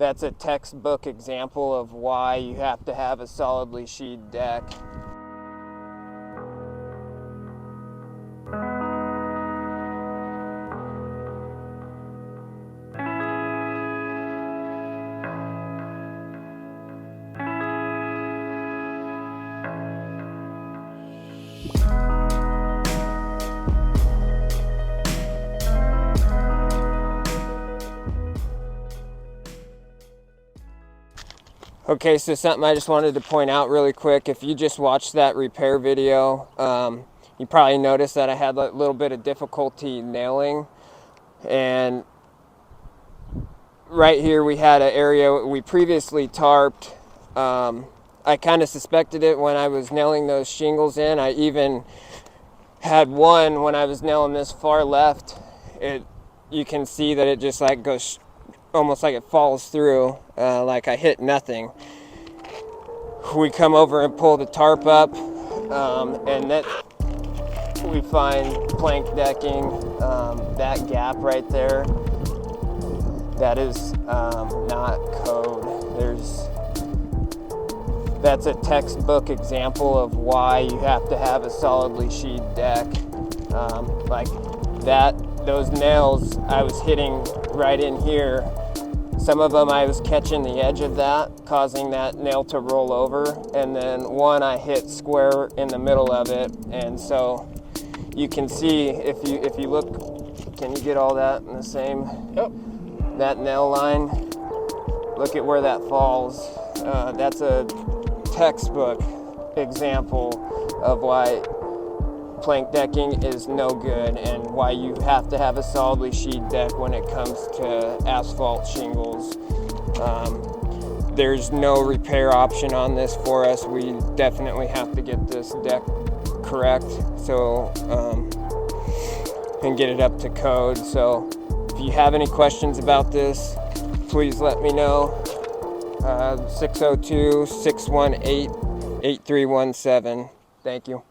That's a textbook example of why you have to have a solidly sheathed deck. Okay, so something I just wanted to point out really quick. If you just watched that repair video, you probably noticed that I had a little bit of difficulty nailing. And right here we had an area we previously tarped. I kind of suspected it when I was nailing those shingles in. I even had one when I was nailing this far left. You can see that it just like goes almost like it falls through, like I hit nothing. We come over and pull the tarp up, and that we find plank decking, that gap right there, that is not code. That's a textbook example of why you have to have a solidly sheathed deck. Like that, those nails I was hitting right in here. Some of them I was catching the edge of that, causing that nail to roll over, and then one I hit square in the middle of it. And so you can see, if you look, can you get all that in the same? Yep. That nail line, look at where that falls. That's a textbook example of why plank decking is no good and why you have to have a solidly sheathed deck when it comes to asphalt shingles. There's no repair option on this for us. We definitely have to get this deck correct, so and get it up to code. So if you have any questions about this, please let me know. 602-618-8317. Thank you.